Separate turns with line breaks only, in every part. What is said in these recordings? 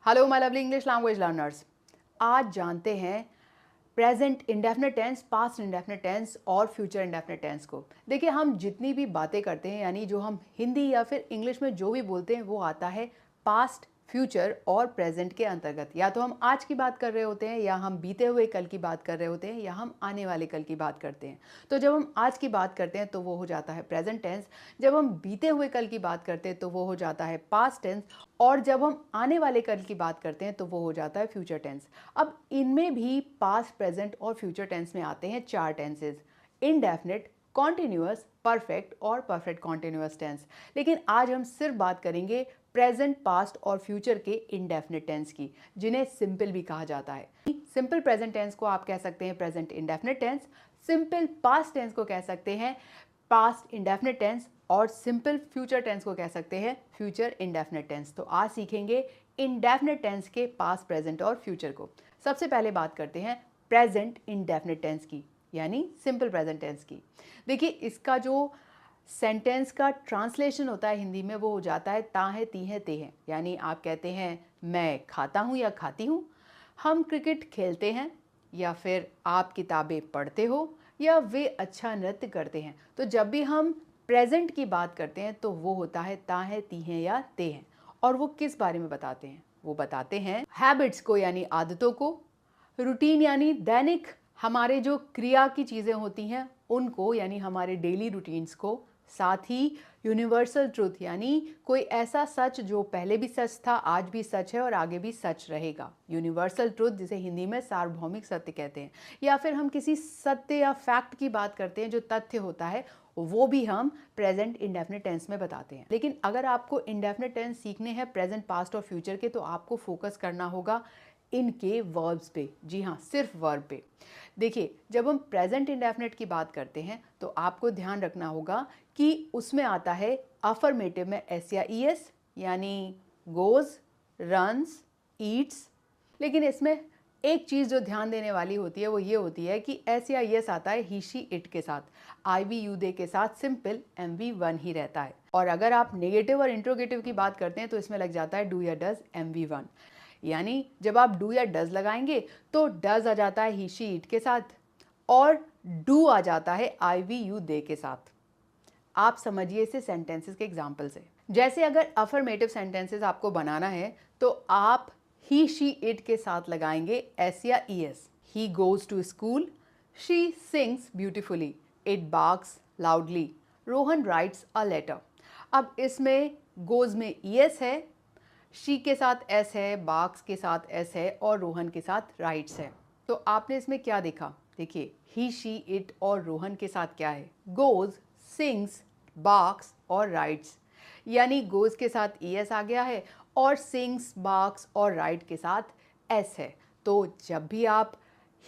Hello my lovely English language learners. आज जानते हैं present indefinite tense, past indefinite tense और फ्यूचर इंडेफिनिट टेंस को। देखिए, हम जितनी भी बातें करते हैं, यानी जो हम हिंदी या फिर इंग्लिश में जो भी बोलते हैं, वो आता है पास्ट, फ्यूचर और प्रेजेंट के अंतर्गत। या तो हम आज की बात कर रहे होते हैं, या हम बीते हुए कल की बात कर रहे होते हैं, या हम आने वाले कल की बात करते हैं। तो जब हम आज की बात करते हैं तो वो हो जाता है प्रेजेंट टेंस, जब हम बीते हुए कल की बात करते हैं तो वो हो जाता है पास्ट टेंस, और जब हम आने वाले कल की बात करते हैं तो वो हो जाता है फ्यूचर टेंस। अब इनमें भी पास्ट, प्रेजेंट और फ्यूचर टेंस में आते हैं चार टेंसेज: इनडेफिनिट, कॉन्टिन्यूअस, परफेक्ट और परफेक्ट कॉन्टिन्यूअस टेंस। लेकिन आज हम सिर्फ बात करेंगे प्रेजेंट, पास्ट और फ्यूचर के इनडेफिनिट टेंस की, जिन्हें सिंपल भी कहा जाता है। सिंपल प्रेजेंट टेंस को आप कह सकते हैं present indefinite tense, simple past tense को कह सकते हैं पास्ट इंडेफिनिट टेंस, और सिंपल फ्यूचर टेंस को कह सकते हैं फ्यूचर इंडेफिनिट टेंस। तो आज सीखेंगे इंडेफिनिट टेंस के पास्ट, प्रेजेंट और फ्यूचर को। सबसे पहले बात करते हैं प्रेजेंट इंडेफिनिट टेंस की, यानी सिंपल प्रेजेंट टेंस की। देखिए, इसका जो सेंटेंस का ट्रांसलेशन होता है हिंदी में, वो हो जाता है ता है, ती है, ते हैं। यानी आप कहते हैं मैं खाता हूँ या खाती हूँ, हम क्रिकेट खेलते हैं, या फिर आप किताबें पढ़ते हो, या वे अच्छा नृत्य करते हैं। तो जब भी हम प्रेजेंट की बात करते हैं तो वो होता है ता है, ती हैं या ते हैं। और वो किस बारे में बताते हैं? वो बताते हैं हैबिट्स को, यानी आदतों को, रूटीन यानी दैनिक हमारे जो क्रिया की चीज़ें होती हैं उनको, यानी हमारे डेली रूटीन्स को, साथ ही यूनिवर्सल ट्रूथ यानी कोई ऐसा सच जो पहले भी सच था, आज भी सच है और आगे भी सच रहेगा। यूनिवर्सल ट्रूथ जिसे हिंदी में सार्वभौमिक सत्य कहते हैं। या फिर हम किसी सत्य या फैक्ट की बात करते हैं जो तथ्य होता है, वो भी हम प्रेजेंट इंडेफिनिट टेंस में बताते हैं। लेकिन अगर आपको इंडेफिनिट टेंस सीखने हैं प्रेजेंट, पास्ट और फ्यूचर के, तो आपको फोकस करना होगा इनके वर्ब्स पे। जी हाँ, सिर्फ वर्ब पे। देखिए, जब हम प्रेजेंट इंडेफिनिट की बात करते हैं तो आपको ध्यान रखना होगा कि उसमें आता है अफर्मेटिव में एस या ई एस, यानी गोज, रन्स, ईट्स। लेकिन इसमें एक चीज़ जो ध्यान देने वाली होती है वो ये होती है कि एस या यस आता है ही, शी, इट के साथ। आई वी यू दे के साथ सिंपल MV1 ही रहता है। और अगर आप नेगेटिव और इंट्रोगेटिव की बात करते हैं तो इसमें लग जाता है डू या डज MV1। यानी जब आप डू या डज लगाएंगे तो डज आ जाता है ही, शी, इट के साथ, और डू आ जाता है आई वी यू दे के साथ। आप समझिए इसे सेंटेंसेस के एग्जाम्पल से। जैसे अगर अफर्मेटिव सेंटेंसेस आपको बनाना है तो आप ही, शी, इट के साथ लगाएंगे एस या E S. He goes to school, she sings beautifully, it barks loudly, Rohan writes a letter. अब इसमें गोज में ई एस है, शी के साथ एस है, बार्क्स के साथ एस है, और रोहन के साथ राइट्स है। तो आपने इसमें क्या देखा? देखिए, ही, शी, इट और रोहन के साथ क्या है? गोज, सिंग्स, बार्क्स और राइट्स। यानी गोज के साथ ई एस आ गया है, और सिंग्स, बार्क्स और राइट के साथ एस है। तो जब भी आप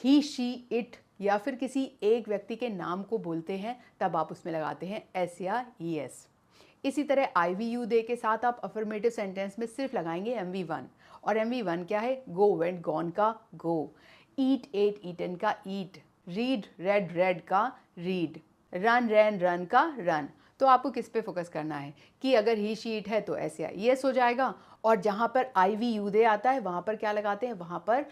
ही, शी, इट या फिर किसी एक व्यक्ति के नाम को बोलते हैं तब आप उसमें लगाते हैं एस या ई एस। इसी तरह आई वी यू दे के साथ आप अफर्मेटिव सेंटेंस में सिर्फ लगाएंगे MV1। और MV1 क्या है? गो, वेंट, गॉन का गो, ईट, एट, ईटन का ईट, रीड, रेड, रेड का रीड, रन, रैन, रन का रन। तो आपको किस पे फोकस करना है कि अगर ही, शी, इट है तो एस या यस हो जाएगा, और जहाँ पर आई वी यू दे आता है वहाँ पर क्या लगाते हैं? वहाँ पर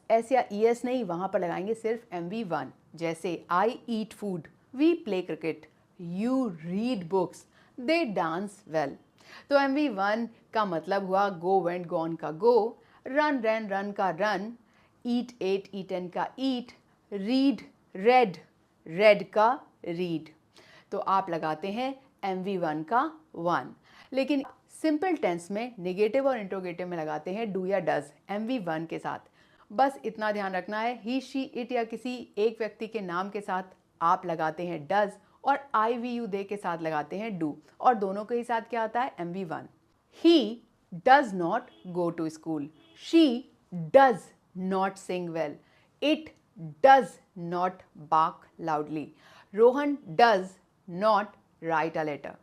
एस या ES नहीं, वहाँ पर लगाएंगे सिर्फ MV1। जैसे I eat food, we play cricket, you read books, they dance well. तो MV1 का मतलब हुआ गो, वेंट, गॉन का गो, रन, रैन, रन का रन, ईट, एट, ईटन का ईट, रीड, रेड, रेड का रीड। तो आप लगाते हैं MV1 का 1। लेकिन सिंपल टेंस में नेगेटिव और इंट्रोगेटिव में लगाते हैं डू या डज MV1 के साथ। बस इतना ध्यान रखना है, ही, शी, इट या किसी एक व्यक्ति के नाम के साथ आप लगाते हैं डज, और आई वी यू दे के साथ लगाते हैं डू, और दोनों के ही साथ क्या आता है? MV1। He does not go to school, she does not sing well, it does not bark loudly, Rohan does not write a letter.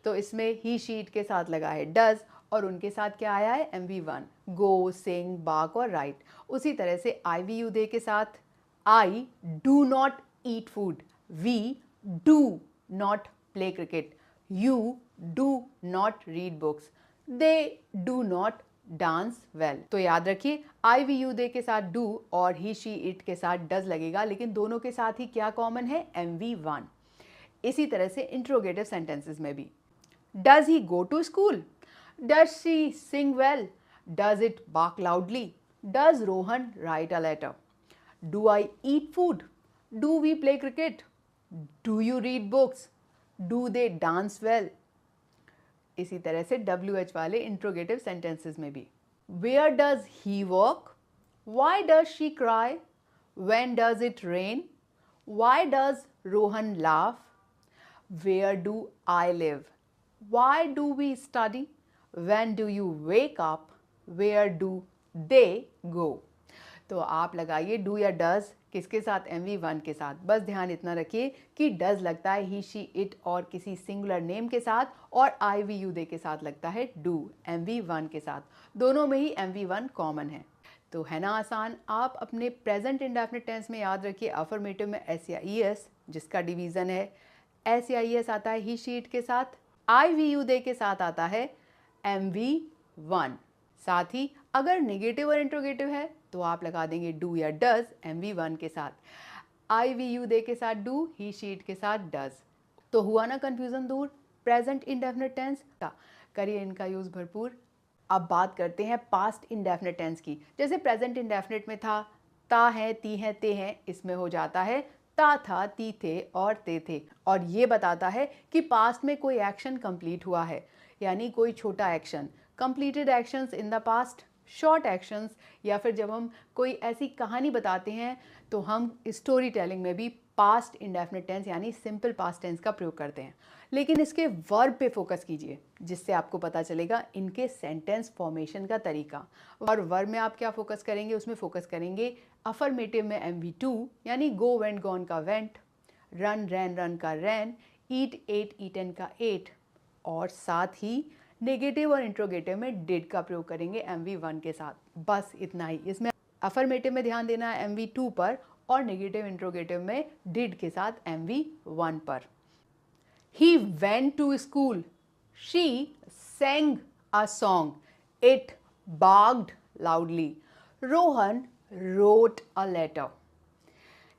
तो इसमें ही, शी, इट के साथ लगा है डज, और उनके साथ क्या आया है? MV1, गो, सिंग, बार्क और राइट। उसी तरह से आई वी यू दे के साथ I do not eat food, we do not play cricket, you do not read books, they do not dance well. तो याद रखिए आई वी यू दे के साथ डू और ही शी इट के साथ डज लगेगा, लेकिन दोनों के साथ ही क्या कॉमन है, MV1। इसी तरह से इंट्रोगेटिव सेंटेंसेस में भी, does he go to school, does she sing well, does it bark loudly, does Rohan write a letter, do I eat food, do we play cricket, do you read books, do they dance well. इसी तरह से WH वाले interrogative sentences में भी, where does he work, why does she cry, when does it rain, why does Rohan laugh, where do I live, why do we study, when do you wake up, where do they go. तो आप लगाइए do या does किसके साथ, MV1 के साथ। बस ध्यान इतना रखिए कि डज लगता है ही शी इट और किसी सिंगुलर नेम के साथ, और आई वी यू दे के साथ लगता है डू MV1 के साथ। दोनों में ही MV1 कॉमन है। तो है ना आसान। आप अपने प्रेजेंट इंडेफिनिट टेंस में याद रखिए अफर्मेटिव में एस या ES, जिसका डिवीज़न है एस या ES आता है ही शी इट के साथ, आई वी यू दे के साथ आता है MV1। साथ ही अगर नेगेटिव और इंट्रोगेटिव है तो आप लगा देंगे डू या डज MV1 के साथ, आई वी यू दे के साथ डू, ही शीट के साथ डज। तो हुआ ना कंफ्यूजन दूर प्रेजेंट इंडेफिनिट टेंस का। करिए इनका यूज़ भरपूर। अब बात करते हैं पास्ट इंडेफिनिट टेंस की। जैसे प्रेजेंट इंडेफिनिट में था ता है, ती है, ते हैं, इसमें हो जाता है ता था, ती थे और ते थे, और ये बताता है कि पास्ट में कोई एक्शन कंप्लीट हुआ है, यानी कोई छोटा action. Completed actions in the past, short actions, या फिर जब हम कोई ऐसी कहानी बताते हैं तो हम स्टोरी टेलिंग में भी पास्ट इंडेफिनिट टेंस यानी सिंपल पास्ट टेंस का प्रयोग करते हैं। लेकिन इसके वर्ब पे फोकस कीजिए, जिससे आपको पता चलेगा इनके सेंटेंस फॉर्मेशन का तरीका। और वर्ब में आप क्या फोकस करेंगे, उसमें फोकस करेंगे अफर्मेटिव में MV2 यानी गो वेंट गॉन का वेंट, रन रैन रन का रैन, ईट एट ईटन का एट, और साथ ही नेगेटिव और इंट्रोगेटिव में डिड का प्रयोग करेंगे MV1 के साथ। बस इतना ही। इसमें अफर्मेटिव में ध्यान देना है MV2 पर, और नेगेटिव इंट्रोगेटिव में डिड के साथ MV1 पर। He went to school, she sang a song, it barked loudly, Rohan wrote a letter।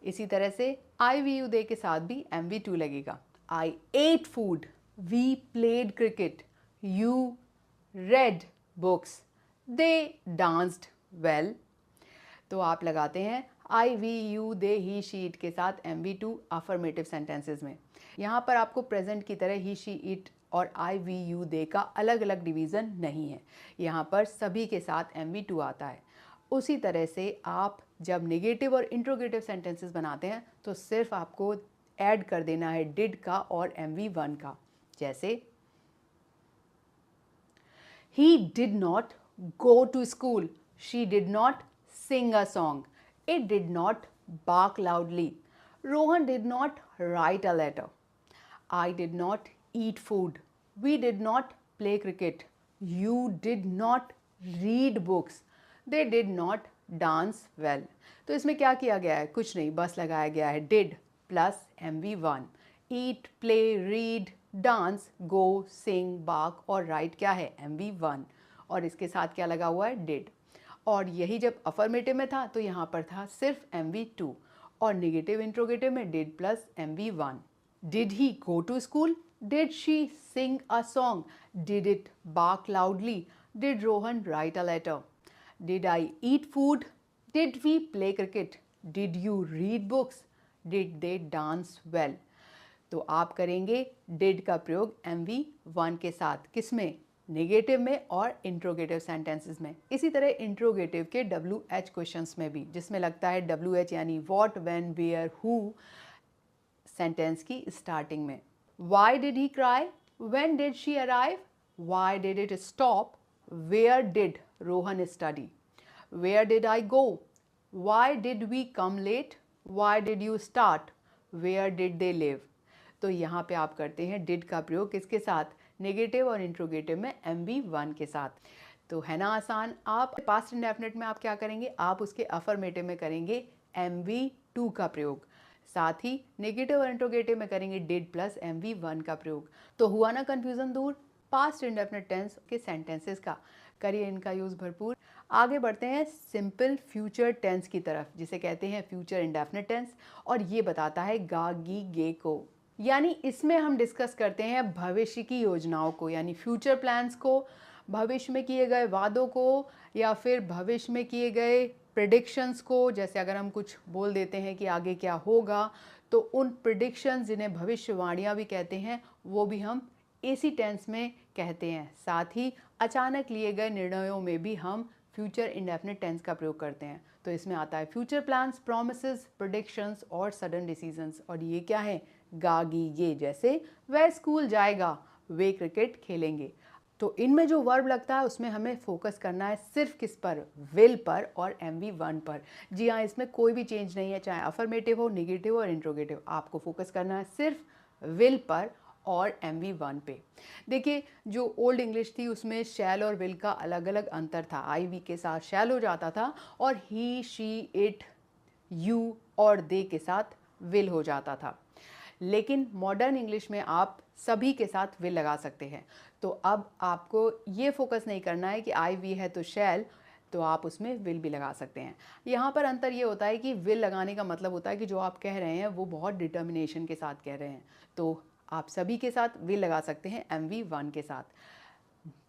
इसी तरह से आई वी यू दे के साथ भी MV2 लगेगा। I ate food, we played cricket, you read books, they danced well। तो आप लगाते हैं I we you they he she it के साथ MV2 अफर्मेटिव सेंटेंसेस में। यहाँ पर आपको प्रेजेंट की तरह ही शी इट और आई वी यू दे का अलग अलग डिवीज़न नहीं है, यहाँ पर सभी के साथ MV2 आता है। उसी तरह से आप जब नेगेटिव और इंट्रोगेटिव सेंटेंसेस बनाते हैं तो सिर्फ आपको ऐड कर देना है डिड का और MV1 का। जैसे He did not go to school, she did not sing a song, it did not bark loudly, Rohan did not write a letter, I did not eat food, we did not play cricket, you did not read books, they did not dance well। तो इसमें क्या किया गया है, कुछ नहीं, बस लगाया गया है did plus MV1। eat, play, read, dance, go, sing, बाक और राइट क्या है MV1, और इसके साथ क्या लगा हुआ है डिड। और यही जब अफर्मेटिव में था तो यहाँ पर था सिर्फ MV2, और नेगेटिव इंट्रोगेटिव में did plus MV1। Did he go to school, did she sing a song, did it bark loudly, did Rohan write a letter, did I eat food, did we play cricket, did you read books, did they dance well. तो आप करेंगे did का प्रयोग MV1 के साथ, किसमें, negative में और इंट्रोगेटिव सेंटेंसेस में। इसी तरह इंट्रोगेटिव के WH क्वेश्चंस में भी, जिसमें लगता है WH यानी what, when, where, who sentence की स्टार्टिंग में। Why did he cry? When did she arrive? Why did it stop? Where did Rohan study? Where did I go? Why did we come late? Why did you start? Where did they live? तो यहाँ पे आप करते हैं did का प्रयोग किसके साथ, नेगेटिव और इंट्रोगेटिव में MV1 के साथ। तो है ना आसान। आप पास्ट इंडेफिनिट में आप क्या करेंगे, आप उसके अफर्मेटिव में करेंगे MV2 का प्रयोग, साथ ही नेगेटिव और इंट्रोगेटिव में करेंगे डिड प्लस MV1 का प्रयोग। तो हुआ ना कंफ्यूजन दूर पास्ट इंडेफिनिट टेंस के सेंटेंसेस का। करिए इनका यूज़ भरपूर। आगे बढ़ते हैं सिंपल फ्यूचर टेंस की तरफ, जिसे कहते हैं फ्यूचर इंडेफिनिट टेंस, और ये बताता है गा गी गे को। यानी इसमें हम डिस्कस करते हैं भविष्य की योजनाओं को, यानी फ्यूचर प्लान्स को, भविष्य में किए गए वादों को, या फिर भविष्य में किए गए प्रिडिक्शंस को। जैसे अगर हम कुछ बोल देते हैं कि आगे क्या होगा, तो उन प्रिडिक्शंस, जिन्हें भविष्यवाणियाँ भी कहते हैं, वो भी हम इसी टेंस में कहते हैं। साथ ही अचानक लिए गए निर्णयों में भी हम फ्यूचर इंडेफिनिट टेंस का प्रयोग करते हैं। तो इसमें आता है फ्यूचर प्लान्स, प्रॉमिसेस, प्रेडिक्शंस और सडन डिसीजंस। और ये क्या है? गागी ये, जैसे वह स्कूल जाएगा, वे क्रिकेट खेलेंगे। तो इनमें जो वर्ब लगता है उसमें हमें फोकस करना है सिर्फ किस पर? विल पर और MV1 पर। जी हाँ, इसमें कोई भी चेंज नहीं है, चाहे अफर्मेटिव हो, नेगेटिव और इंट्रोगेटिव, आपको फोकस करना है सिर्फ विल पर और MV1 पे। देखिए, जो ओल्ड इंग्लिश थी उसमें शैल और विल का अलग अलग अंतर था। IV के साथ शैल हो जाता था और ही, शी, इट, यू और दे के साथ विल हो जाता था। लेकिन मॉडर्न इंग्लिश में आप सभी के साथ विल लगा सकते हैं। तो अब आपको ये फोकस नहीं करना है कि IV है तो शैल, तो आप उसमें विल भी लगा सकते हैं। यहाँ पर अंतर ये होता है कि विल लगाने का मतलब होता है कि जो आप कह रहे हैं वो बहुत डिटर्मिनेशन के साथ कह रहे हैं। तो आप सभी के साथ विल लगा सकते हैं MV1 के साथ।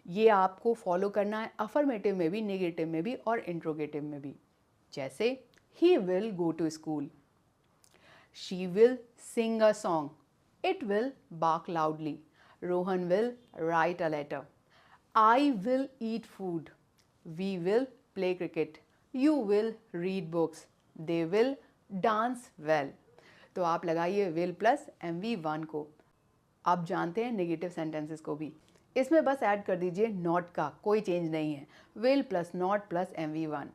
ये आपको फॉलो करना है अफर्मेटिव में भी, नेगेटिव में भी और इंट्रोगेटिव में भी। जैसे he will go to school, she will sing a song, it will bark loudly, Rohan will write a letter, I will eat food, we will play cricket, you will read books, they will dance well। तो आप लगाइए will plus MV1 को। आप जानते हैं negative sentences को भी, इसमें बस ऐड कर दीजिए नॉट का, कोई चेंज नहीं है। Will plus not plus MV1।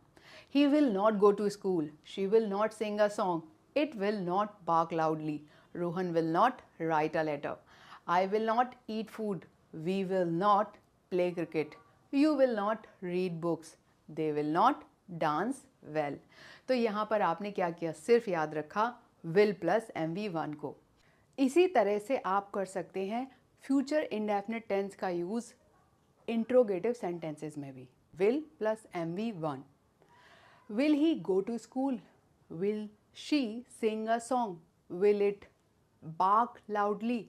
He will not go to school, she will not sing a song, it will not bark loudly, Rohan will not write a letter, I will not eat food, we will not play cricket, you will not read books, they will not dance well। तो यहाँ पर आपने क्या किया? सिर्फ याद रखा will plus MV1 को। इसी तरह से आप कर सकते हैं फ्यूचर इंडेफिनिट टेंस का यूज़ इंट्रोगेटिव सेंटेंसेस में भी। Will plus MV1। Will he go to school, will she sing a song, will it bark loudly,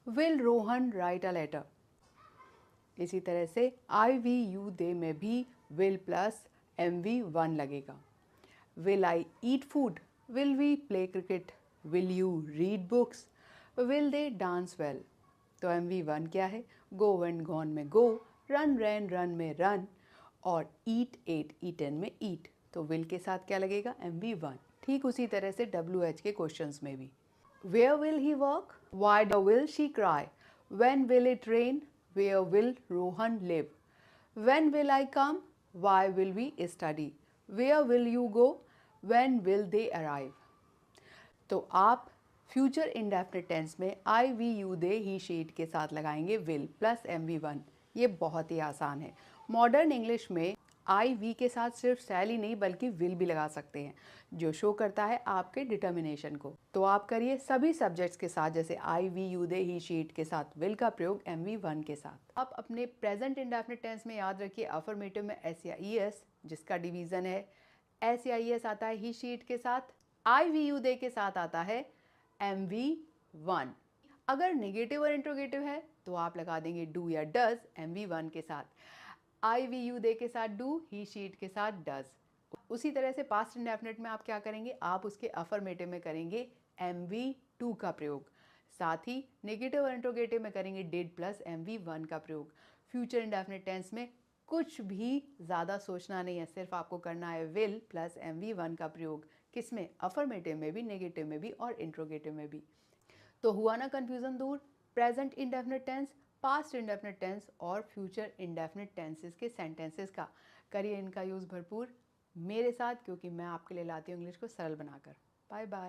will Rohan write a letter. इसी तरह से IVU दे में भी विल प्लस MV1 लगेगा। Will I eat food, will we play cricket, will you read books, will they dance well. तो MV1 क्या है? Go and gone में गो, रन रैन रन में रन, और ईट एट ईटन में ईट। तो will के साथ क्या लगेगा? MV1। ठीक उसी तरह से WH के क्वेश्चंस में भी। Where will he work? Why will she cry? When will it rain? Where will Rohan live? When will I come? Why will we study? Where will you go? When will they arrive? तो आप future indefinite tense में IVU दे ही sheet के साथ लगाएंगे will plus MV1। ये बहुत ही आसान है। मॉडर्न इंग्लिश में IV के साथ सिर्फ शैल ही नहीं बल्कि विल भी लगा सकते हैं, जो शो करता है आपके डिटर्मिनेशन को। तो आप करिए सभी सब्जेक्ट्स के साथ, जैसे IVU दे ही शीट के साथ विल का प्रयोग MV1 के साथ। आप अपने प्रेजेंट इंडेफिनिट टेंस में याद रखिए अफर्मेटिव में S या ES, जिसका डिवीज़न है S या ES आता है ही शीट के साथ, IVU दे के साथ आता है MV1। अगर नेगेटिव और इंट्रोगेटिव है तो आप लगा देंगे डू या डज MV1 के साथ, IVU दे के साथ डू, ही शीट के साथ डज। उसी तरह से पास्ट इंडेफिनिट में आप क्या करेंगे? आप उसके अफर्मेटिव में करेंगे MV2 का प्रयोग। साथ ही नेगेटिव और इंट्रोगेटिव में करेंगे डिड प्लस MV1 का प्रयोग। फ्यूचर इंडेफिनिट टेंस में कुछ भी ज़्यादा सोचना नहीं है, सिर्फ आपको करना है विल प्लस MV1 का प्रयोग। किसमें? अफर्मेटिव में भी, नेगेटिव में भी और इंट्रोगेटिव में भी। तो हुआ ना कन्फ्यूज़न दूर? Present indefinite tense, past indefinite tense और फ्यूचर इंडेफिनिट टेंसेस के सेंटेंसेस का। करिए इनका यूज़ भरपूर मेरे साथ, क्योंकि मैं आपके लिए लाती हूँ इंग्लिश को सरल बनाकर। Bye bye.